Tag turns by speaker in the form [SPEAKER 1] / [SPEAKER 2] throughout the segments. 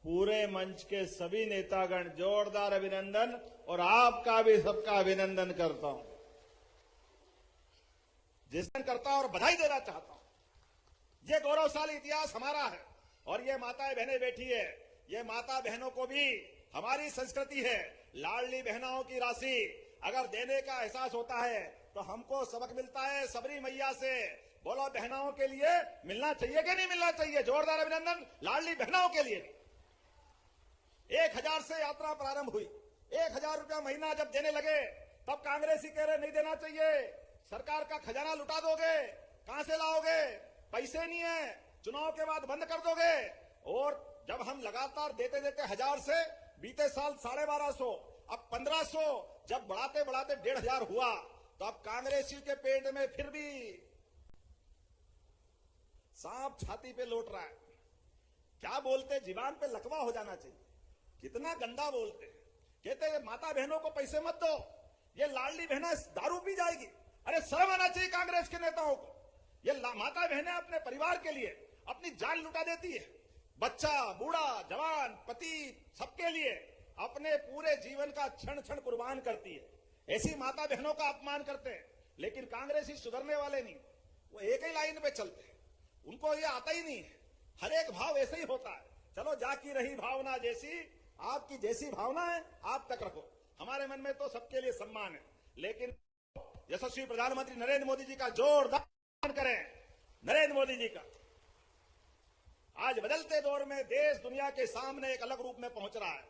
[SPEAKER 1] पूरे मंच के सभी नेतागण जोरदार अभिनंदन और आपका भी सबका अभिनंदन करता हूं, करता हूं और बधाई देना चाहता हूं। ये गौरवशाली इतिहास हमारा है और ये माताएं बहनें बैठी है, ये माता बहनों को भी हमारी संस्कृति है। लाडली बहनों की राशि अगर देने का एहसास होता है तो हमको सबक मिलता है सबरी मैया से। बोलो, बहनों के लिए मिलना चाहिए कि नहीं मिलना चाहिए? जोरदार अभिनंदन लाडली बहनों के लिए। 1000 से यात्रा प्रारंभ हुई। 1000 रुपया महीना जब देने लगे तब कांग्रेसी कह रहे नहीं देना चाहिए, सरकार का खजाना लुटा दोगे, कहां से लाओगे, पैसे नहीं है, चुनाव के बाद बंद कर दोगे। और जब हम लगातार देते देते 1000 से बीते साल 1250, अब 1500, जब बढ़ाते बढ़ाते 1500 हुआ तो अब कांग्रेसी के पेट में फिर भी सांप छाती पे लौट रहा है। क्या बोलते, जीवान पे लकवा हो जाना चाहिए। कितना गंदा बोलते, कहते माता बहनों को पैसे मत दो, ये लाडली बहना दारू पी जाएगी। अरे शर्म आना चाहिए कांग्रेस के नेताओं को। ये माता बहनें अपने परिवार के लिए अपनी जान लुटा देती है, बच्चा, बूढ़ा, जवान, पति, सबके लिए अपने पूरे जीवन का क्षण क्षण कुर्बान करती है। ऐसी माता बहनों का अपमान करते हैं, लेकिन कांग्रेसी सुधरने वाले नहीं, वो एक ही लाइन पे चलते हैं, उनको ये आता ही नहीं है। हर एक भाव ऐसे ही होता है। चलो, जाकी रही भावना जैसी, आपकी जैसी भावना है आप तक रखो, हमारे मन में तो सबके लिए सम्मान है। लेकिन यशस्वी प्रधानमंत्री नरेंद्र मोदी जी का जोरदार करें, नरेंद्र मोदी जी का। आज बदलते दौर में देश दुनिया के सामने एक अलग रूप में पहुंच रहा है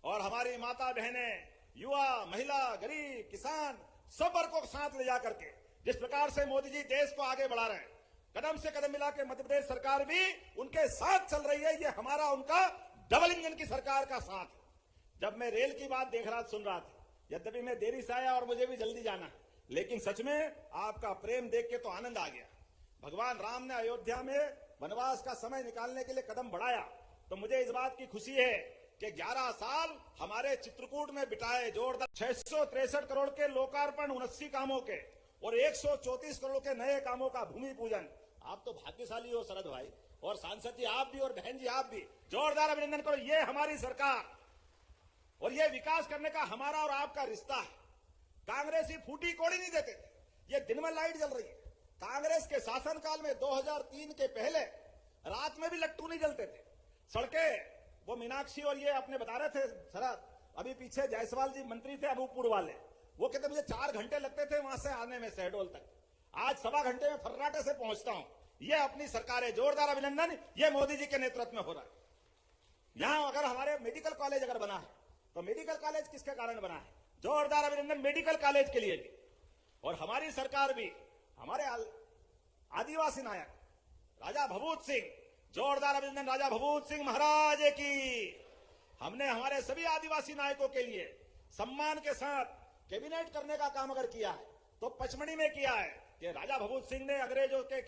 [SPEAKER 1] और हमारी माता बहनें, युवा, महिला, गरीब, किसान, सब वर्गों को साथ ले जाकर के जिस प्रकार से मोदी जी देश को आगे बढ़ा रहे हैं, कदम से कदम मिला के मध्य प्रदेश सरकार भी उनके साथ चल रही है। ये हमारा उनका डबल इंजन की सरकार का साथ है। जब मैं रेल की बात देख रहा सुन रहा था, यद्यपि मैं देरी से आया और मुझे भी जल्दी जाना है, लेकिन सच में आपका प्रेम देख के तो आनंद आ गया। भगवान राम ने अयोध्या में वनवास का समय निकालने के लिए कदम बढ़ाया, तो मुझे इस बात की खुशी है कि 11 साल हमारे चित्रकूट में बिताए। जोरदार 663 करोड़ के लोकार्पण 79 कामों के और 134 करोड़ के नए कामों का भूमि पूजन। आप तो भाग्यशाली हो शरद भाई, और सांसद जी आप भी और बहन जी आप भी, जोरदार अभिनंदन करो। ये हमारी सरकार और ये विकास करने का हमारा और आपका रिश्ता है। कांग्रेसी फूटी कोड़ी नहीं देते थे, ये दिन में लाइट जल रही है। कांग्रेस के शासनकाल में 2003 के पहले रात में भी लट्टू नहीं जलते थे। सड़कें, वो मीनाक्षी और ये अपने बता रहे थे शरद, अभी पीछे जायसवाल जी मंत्री थे अबूपुर वाले, वो कहते मुझे 4 घंटे लगते थे वहां से आने में शहडोल तक, आज 1.25 घंटे में फर्राटे से पहुंचता हूं। ये अपनी सरकार है। जोरदार अभिनंदन, ये मोदी जी के नेतृत्व में हो रहा है। यहां अगर हमारे मेडिकल कॉलेज अगर बना है तो मेडिकल कॉलेज किसके कारण बना है? जोरदार अभिनंदन मेडिकल कॉलेज के लिए भी। और हमारी सरकार भी, हमारे आदिवासी नायक राजा भभूत सिंह, जोरदार अभिनंदन राजा भभूत सिंह महाराज की। हमने हमारे सभी आदिवासी नायकों के लिए सम्मान के साथ कैबिनेट करने का काम अगर किया है तो पचमढ़ी में किया है कि राजा भभूत सिंह ने अंग्रेजों के,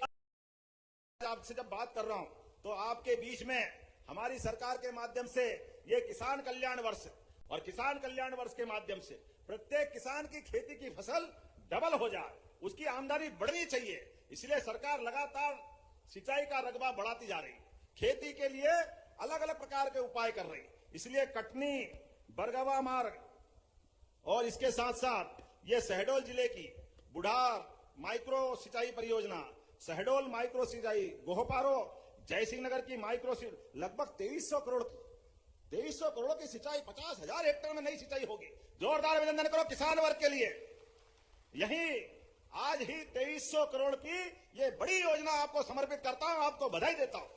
[SPEAKER 1] आपसे जब बात कर रहा हूं तो आपके बीच में हमारी सरकार के माध्यम से ये किसान कल्याण वर्ष, और किसान कल्याण वर्ष के माध्यम से प्रत्येक किसान की खेती की फसल डबल हो जाए, उसकी आमदनी बढ़नी चाहिए। इसलिए सरकार लगातार सिंचाई का रकबा बढ़ाती जा रही, खेती के लिए अलग अलग प्रकार के उपाय कर रही। इसलिए कटनी बरगवा मार्ग और इसके साथ साथ ये शहडोल जिले की बुढ़ार माइक्रो सिंचाई परियोजना, शहडोल माइक्रो सिंचाई, गोहपारो, जयसिंह नगर की माइक्रो, लगभग 2300 करोड़ की सिंचाई, 50,000 हेक्टेयर में नई सिंचाई होगी। जोरदार अभिनंदन करो किसान वर्ग के लिए। यही आज ही 2300 करोड़ की ये बड़ी योजना आपको समर्पित करता हूं, आपको बधाई देता हूं।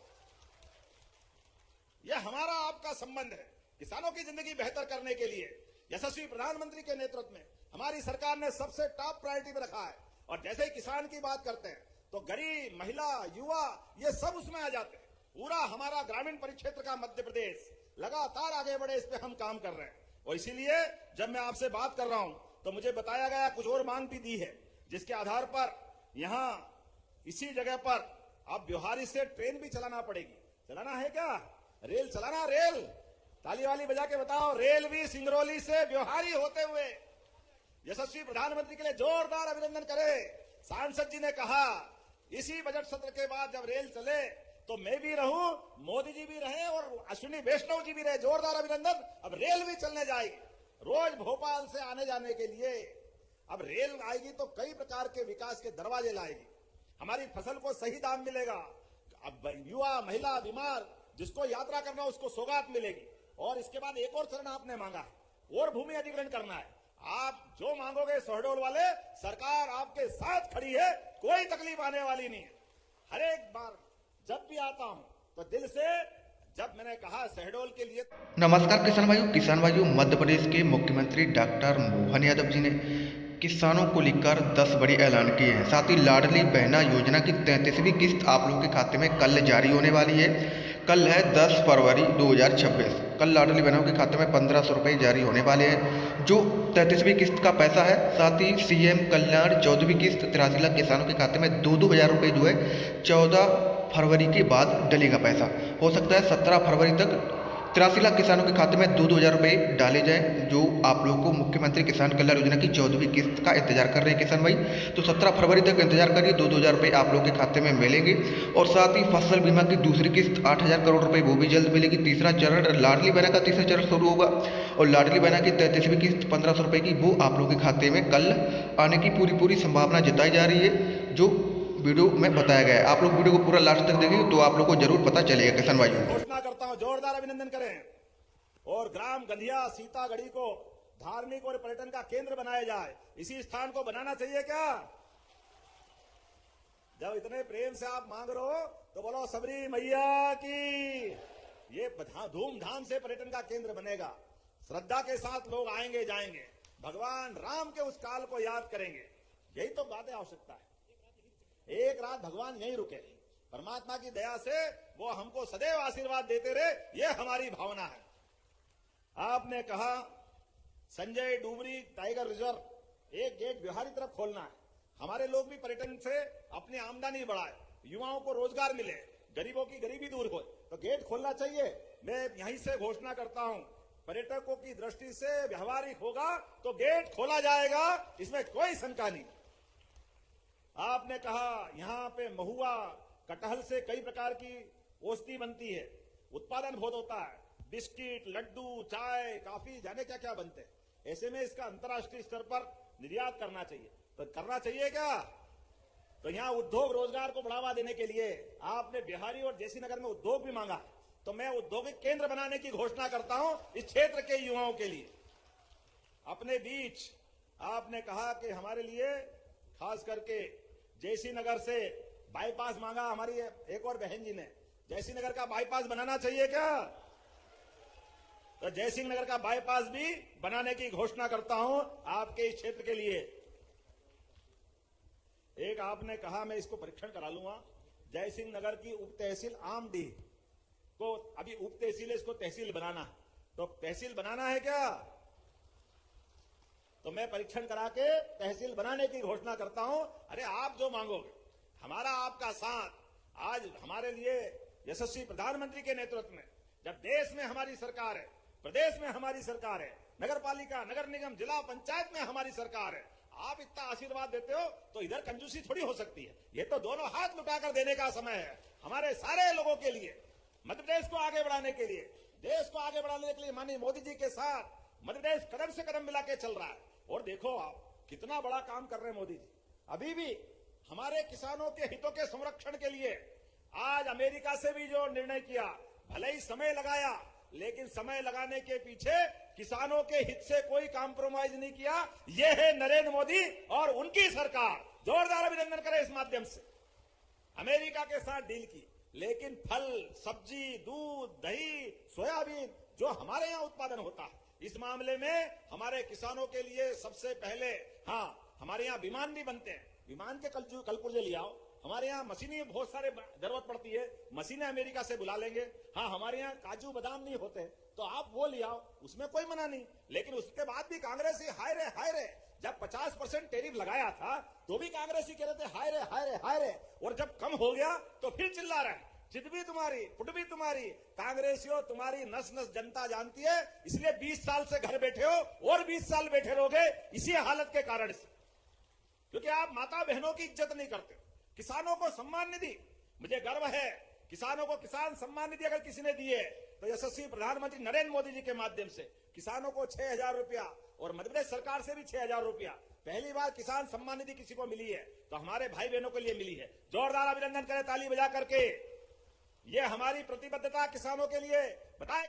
[SPEAKER 1] यह हमारा आपका संबंध है। किसानों की जिंदगी बेहतर करने के लिए यशस्वी प्रधानमंत्री के नेतृत्व में हमारी सरकार ने सबसे टॉप प्रायोरिटी में रखा है। और जैसे ही किसान की बात करते हैं तो गरीब, महिला, युवा, ये सब उसमें आ जाते हैं। पूरा हमारा ग्रामीण परिक्षेत्र का मध्य प्रदेश लगातार आगे बढ़े, इस पे हम काम कर रहे हैं। और इसीलिए जब मैं आपसे बात कर रहा हूं तो मुझे बताया गया कुछ और मांग भी दी है, जिसके आधार पर यहां इसी जगह पर अब ब्योहारी से ट्रेन भी चलाना पड़ेगी। चलाना है क्या? रेल चलाना, रेल ताली वाली बजा के बताओ। रेल भी सिंगरौली से ब्योहारी होते हुए, यशस्वी प्रधानमंत्री के लिए जोरदार अभिनंदन करें। सांसद जी ने कहा इसी बजट सत्र के बाद जब रेल चले तो मैं भी रहूं, मोदी जी भी रहे और अश्विनी वैष्णव जी भी रहे। जोरदार अभिनंदन। अब रेल भी चलने जाएगी रोज भोपाल से आने जाने के लिए। अब रेल आएगी तो कई प्रकार के विकास के दरवाजे लाएगी। हमारी फसल को सही दाम मिलेगा। अब युवा, महिला, बीमार जिसको यात्रा करना उसको सौगात मिलेगी। और इसके बाद एक और चरण आपने मांगा है और भूमि अधिग्रहण करना है। आप जो मांगोगे शहडोल वाले, सरकार आपके साथ खड़ी है, कोई तकलीफ आने वाली नहीं है। हर एक बार जब भी आता हूं तो दिल से, जब मैंने कहा शहडोल के लिए।
[SPEAKER 2] नमस्कार किसान भाइयों, मध्य प्रदेश के मुख्यमंत्री डॉक्टर मोहन यादव जी ने किसानों को लेकर 10 बड़े ऐलान किए हैं। साथ ही लाडली बहना योजना की 33वीं किस्त आप लोगों के खाते में कल जारी होने वाली है। कल है 10 फरवरी 2026। कल लाडली बहनों के खाते में 1500 रुपये जारी होने वाले हैं, जो 33वीं किस्त का पैसा है। साथ ही सीएम कल्याण 14वीं किस्त 83 लाख किसानों के खाते में 2-2 हज़ार रुपये जो है 14 फरवरी के बाद डलेगा पैसा। हो सकता है 17 फरवरी तक 83 लाख किसानों के खाते में 2-2 हज़ार रुपये डाले जाएं, जो आप लोगों को मुख्यमंत्री किसान कल्याण योजना की 14वीं किस्त का इंतजार कर रहे हैं किसान भाई। तो 17 फरवरी तक इंतजार करिए, 2-2 हज़ार रुपये आप लोगों के खाते में मिलेंगे। और साथ ही फसल बीमा की दूसरी किस्त 8,000 करोड़ रुपये वो भी जल्द मिलेगी। तीसरा चरण लाडली बहना का तीसरा चरण शुरू होगा और लाडली बहना की 33वीं किस्त 1500 रुपये की वो आप लोगों के खाते में कल आने की पूरी संभावना जताई जा रही है, जो वीडियो में बताया गया है। आप लोग वीडियो को पूरा लास्ट तक देखेंगे तो आप लोग को जरूर पता चलेगा किसान भाइयों।
[SPEAKER 1] घोषणा करता हूं, जोरदार अभिनंदन करें। और ग्राम गंधिया सीतागढ़ी को धार्मिक और पर्यटन का केंद्र बनाया जाए। इसी स्थान को बनाना चाहिए क्या? जब इतने प्रेम से आप मांग रहे हो तो बोलो सबरी मैया की। ये धूमधाम से पर्यटन का केंद्र बनेगा। श्रद्धा के साथ लोग आएंगे जाएंगे, भगवान राम के उस काल को याद करेंगे। यही तो बातें आवश्यकता है। एक रात भगवान यहीं रुके, परमात्मा की दया से वो हमको सदैव आशीर्वाद देते रहे, ये हमारी भावना है। आपने कहा संजय डूबरी टाइगर रिजर्व एक गेट बिहारी तरफ खोलना है। हमारे लोग भी पर्यटन से अपनी आमदनी बढ़ाए, युवाओं को रोजगार मिले, गरीबों की गरीबी दूर हो, तो गेट खोलना चाहिए। मैं यहीं से घोषणा करता हूं, पर्यटकों की दृष्टि से व्यवहारिक होगा तो गेट खोला जाएगा, इसमें कोई शंका नहीं। आपने कहा यहां पे महुआ कटहल से कई प्रकार की औषधि बनती है, उत्पादन बहुत होता है, बिस्किट, लड्डू, चाय, काफी, जाने क्या क्या बनते हैं। ऐसे में इसका अंतर्राष्ट्रीय स्तर पर निर्यात करना चाहिए। तो करना चाहिए क्या? तो यहां उद्योग रोजगार को बढ़ावा देने के लिए आपने बिहारी और जैसी नगर में उद्योग भी मांगा, तो मैं औद्योगिक केंद्र बनाने की घोषणा करता हूं इस क्षेत्र के युवाओं के लिए। अपने बीच आपने कहा कि हमारे लिए खास करके जैसी नगर से बाईपास मांगा, हमारी एक और बहन जी ने। जयसिंह नगर का बाईपास बनाना चाहिए क्या? तो जयसिंह नगर का बाईपास भी बनाने की घोषणा करता हूं आपके इस क्षेत्र के लिए। एक आपने कहा, मैं इसको परीक्षण करा लूंगा, जयसिंह नगर की उप तहसील आमडीह को, अभी उप तहसील है, इसको तहसील बनाना है। तो तहसील बनाना है क्या? तो मैं परीक्षण करा के तहसील बनाने की घोषणा करता हूं। अरे आप जो मांगोगे, हमारा आपका साथ। आज हमारे लिए यशस्वी प्रधानमंत्री के नेतृत्व में जब देश में हमारी सरकार है, प्रदेश में हमारी सरकार है, नगर पालिका, नगर निगम, जिला पंचायत में हमारी सरकार है, आप इतना आशीर्वाद देते हो तो इधर कंजूसी थोड़ी हो सकती है। ये तो दोनों हाथ लुटाकर देने का समय है हमारे सारे लोगों के लिए, मध्य प्रदेश को आगे बढ़ाने के लिए, देश को आगे बढ़ाने के लिए। माननीय मोदी जी के साथ मध्य प्रदेश कदम से कदम मिला के चल रहा है। और देखो आप कितना बड़ा काम कर रहे हैं मोदी जी। अभी भी हमारे किसानों के हितों के संरक्षण के लिए आज अमेरिका से भी जो निर्णय किया, भले ही समय लगाया, लेकिन समय लगाने के पीछे किसानों के हित से कोई कॉम्प्रोमाइज नहीं किया। यह है नरेंद्र मोदी और उनकी सरकार। जोरदार अभिनंदन करें इस माध्यम से। अमेरिका के साथ डील की, लेकिन फल, सब्जी, दूध, दही, सोयाबीन जो हमारे यहां उत्पादन होता है, इस मामले में हमारे किसानों के लिए सबसे पहले, हाँ, हमारे यहां विमान भी बनते हैं, विमान के कलपुर्जे ले आओ। हमारे यहाँ मशीनें बहुत सारे जरूरत पड़ती है, मशीनें अमेरिका से बुला लेंगे। हाँ, हमारे यहाँ काजू बादाम नहीं होते तो आप वो ले आओ, उसमें कोई मना नहीं। लेकिन उसके बाद भी कांग्रेसी हाय रे, जब 50% टैरिफ लगाया था तो भी कांग्रेसी कह रहे थे हाय रे। और जब कम हो गया तो फिर चिल्ला रहे, चित भी तुम्हारी, फुट भी तुम्हारी। कांग्रेसियों, तुम्हारी नस नस जनता जानती है, इसलिए 20 साल से घर बैठे हो और 20 साल बैठे रहोगे इसी हालत के कारण से, क्योंकि आप माता बहनों की इज्जत नहीं करते, किसानों को सम्मान नहीं दी। मुझे गर्व है किसानों को किसान सम्मान निधि अगर किसी ने दिए तो यशस्वी प्रधानमंत्री नरेंद्र मोदी जी के माध्यम से किसानों को 6,000 रुपया और मध्य प्रदेश सरकार से भी 6,000 रुपया पहली बार किसान सम्मान निधि किसी को मिली है तो हमारे भाई बहनों के लिए मिली है। जोरदार अभिनंदन करें ताली बजा करके। ये हमारी प्रतिबद्धता किसानों के लिए बताएं।